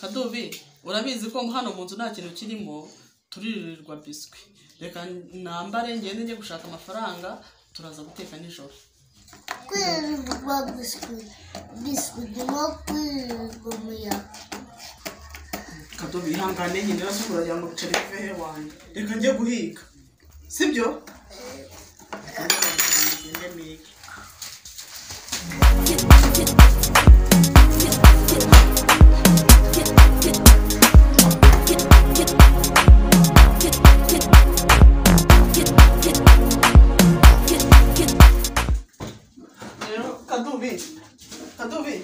Kadobe urabizi ko hano mu nzu nta kintu kirimo turirirwa biswi. Reka nambare ngende njye gushaka amafaranga turaza guteka nijoro. Kwirirwa biswi no kwirirwa muya. Kadobe ihangane nyine rasukura ya mu biceri bivehe wanjye. Reka njye guhiga. Sibyo? Ngende mike. Kadobe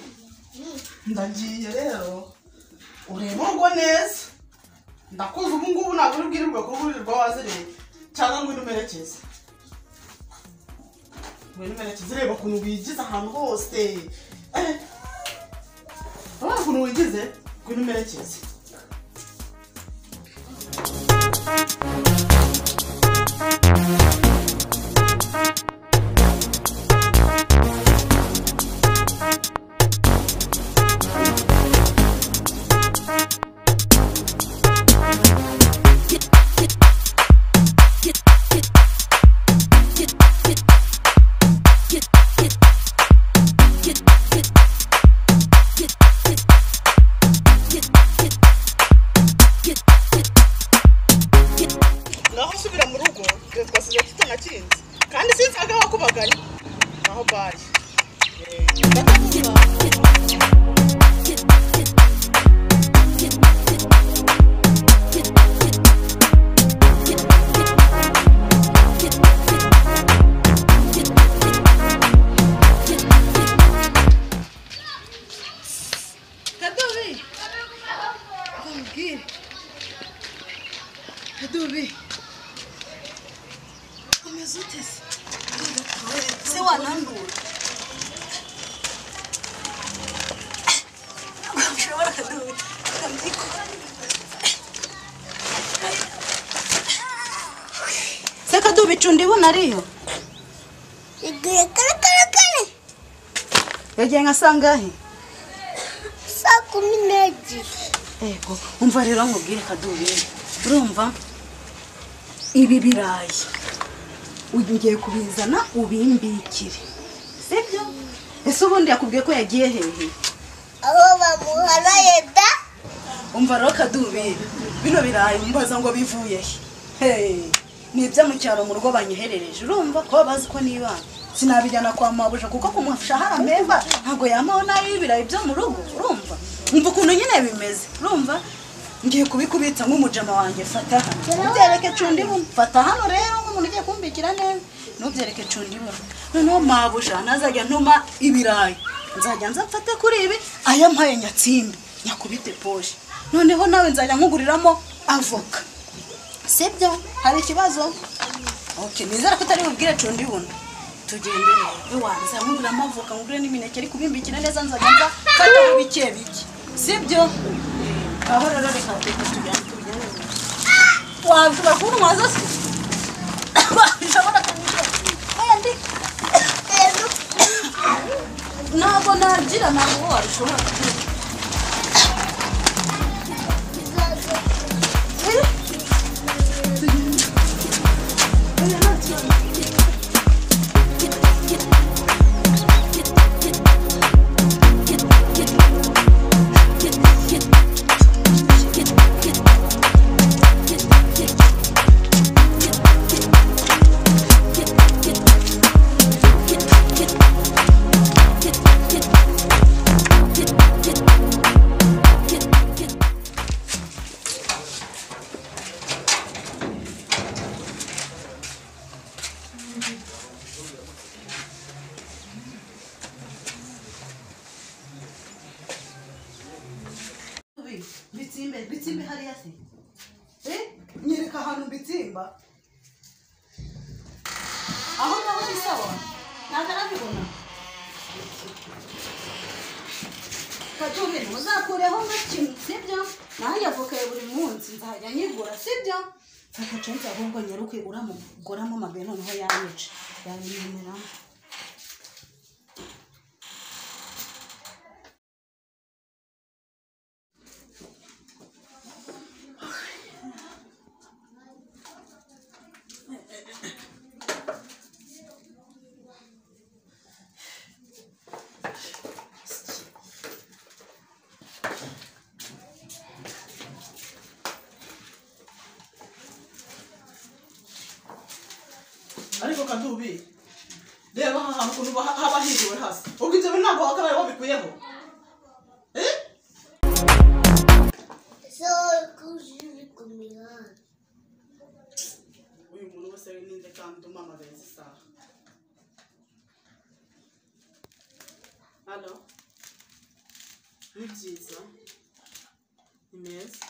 ndagiye rero ureba ngo neza ndakuze ubu ngubu ntabwo uri bwirirwa kuburirwa wazireye cyangwa ngo umerekeze reba ukuntu wigize ahantu hose urabona ukuntu wigize ngo umerekeze. Kandi sinzaga wakubaganya aho bari Kadobe umezutese se wanandura ushobora Kadobe kamdiko se Kadobe cundi bona ariyo Igiye kare yagiye ngasangahe saa 12. Ego umva rero nkubwire Kadobe urumva ibi birayi ugiye kubizana ubimbikire sibyo ese ubundi yakubwiye ko yagiye hehe aho bamuharaye da umva rero Kadobe bino birayi umbaza ngo bivuye he ni ibyo mu cyaro mu rugo banyeherereje urumva ko bazi ko niba sinabijyana kwa mabuja kuko kumushahara meva ntago yamaho nayo ibirayi byo mu rugo urumva umva ukuntu nyine bimeze urumva ngiye kubikubitsa nk'umujama wanjye fata hano ubyereke cundi fata hano rero nk'umuntu ugiye kumbikira neza nubyereke cundi noneho mabuja nazajya ntuma ibirayi nzajya nza mfate kuri ibi aya mpaye nyatsimbi nyakubite poshe noneho nawe nzajya nkuguriramo avoka sibyo hari ikibazo okay nizera ko utari bubwire cundi buno tugendere wanza nkuguramo avoka ngure n'imineke ari kubimbikira neza nzajya nza fata bike bike sibyo aho rero reka tujyane wabishobora kubona umwaza se wabishobora kubona ndi ntabwo nagira ntabwo wabishobora bitsimbe hariya se nyereka ahantu mbitsimba aho ngaho ni sawa ntabwo arabibona Kadobe uzakureho nka kimwe sibyo munsi nzajya nyigura sibyo fata chance ahubwo nyaruke goramo amabuye noneho yanyica yanyemeramo ariko Kadubi reba ahantu kuntu haba hiriwe hasi ubwo ibyo bintu ntabwo wakabaye wabikuyeho So kujuri kumihana. uyu muntu wese ninde kandi umamagaye isaha halo ni byiza ni meza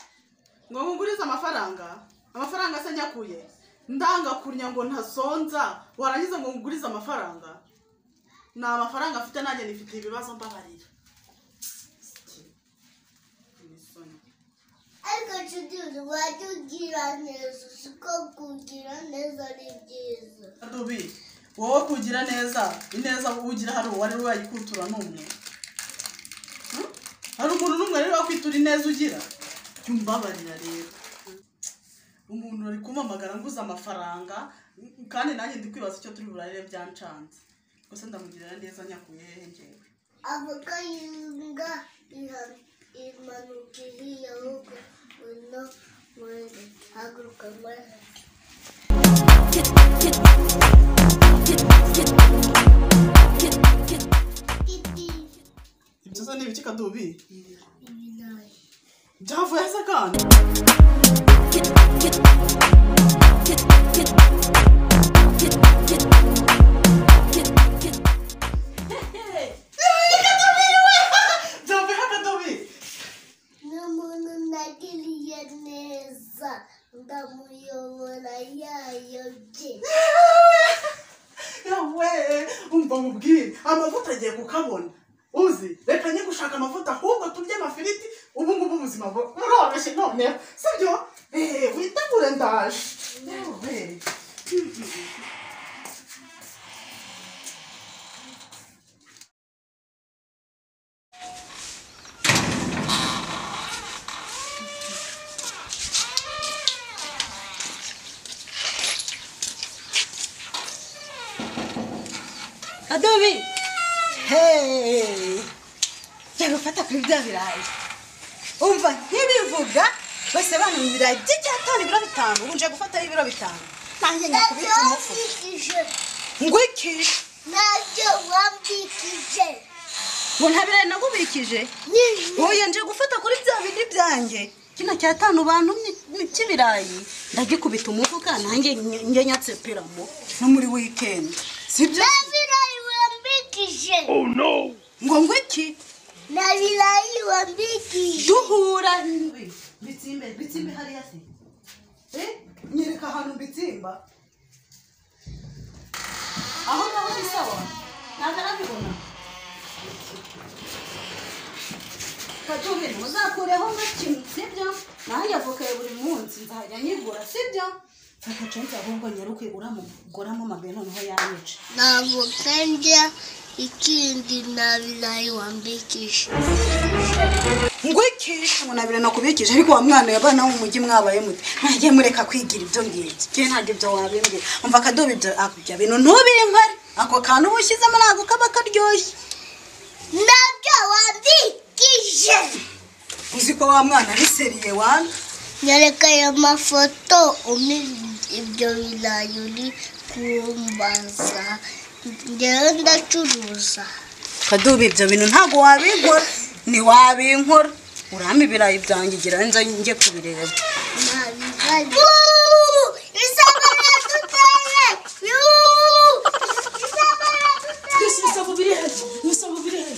ngo ngurize amafaranga se nyakuye ndanga kurya ngo ntasonza warangiza ngo ngurize amafaranga na amafaranga afite nanjye nifite ibibazo mbabarira Ariko chudu wajugira neza siko kugira neza ari byiza. Kadubi wowe kugira neza ineza ugira hari uwari wayikutura numwe hari umuntu numwe rero wakwitura ineza ugira cyumbabarira rero umuntu ari kumamagara nguza amafaranga kandi nanjye ndi kwibaza icyo turi burarire byancanze gusa ndamugirira neza nyakuye njyewe Avuga yunga imanukiri yahuko uno mwere haguruka mwere. ibyo se ni ibiki Kadubi Ibinayi. byavuye se kandi N'umuntu nagiriye neza ndamuyobora yayobye. yawe umva mubwire amavuta agiye kukabona uzi reka njye gushaka amavuta ahubwo turye amafiriti ubu ngubu ubuzima buroroshye noneho sibyo witegure ndaje yewe Kadubi hey cyangwa fata kuri bya birayi umva ntibivuga bose bana mu birayi by'icyatanu ibiro 5 ubu nje gufata ibiro 5 nanjye nyakubita umufu ngwiki Nabyo wambikije. ngo ntabire nagubikije oya nje gufata kuri bya bindi byanjye kino cyatanu bantu cy'ibirayi ndagikubita umufuka nanjye nge nyatsepiramo no muri weekend sibyo Nabirayi wambikije. Oh no! ngo ngwiki Nabirayi wambikije. duhura bitsimbe hariya se nyereka ahantu mbitsimba aho ngaho ni sawa ntabwo arabibona Kadubi muzakureho nk'ikintu sibyo nanjye avoka ya buri munsi nzajya nyigura sibyo fata chance ahubwo nyaruke goramo amabuye noneho yanyica Ntabwo ndya ikindi nabirayi wambikije. ngwiki ngo nabire nakubikije ariko wa mwana yabana mu mujyi mwabaye muti ntagiye mureka kwigira ibyo ngibyo cyo ntabwo ibyo wabimbye umva Kadubi ibyo akujya bintu ntubinkare ako kantu ubushyizemo ntabwo kaba karyoshye Nabyo wambikije. uzi ko wa mwana ari seriye wana Nyereka aya mafoto ibyo birayi uri kumbaza. Njyewe ndacuruza. Kadubi ibyo bintu ntabwo wabinkora ni wabinkora urama ibirayi byanjye gira nza njye kubireba Nabirayi. Isaba yaduteye. Isaba birihe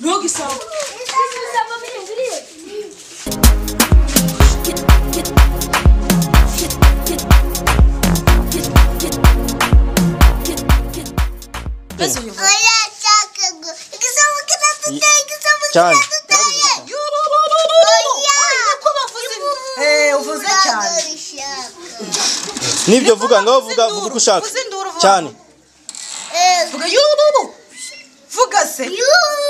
Yogi sawa Isaba birihe. Oya chaka go. Ikisaba kinatuteye. Cyane. Oya. ko bavuze nibyo vuga ngaho vuga uko ushaka cyane vuga yubu vuga se Yuhu.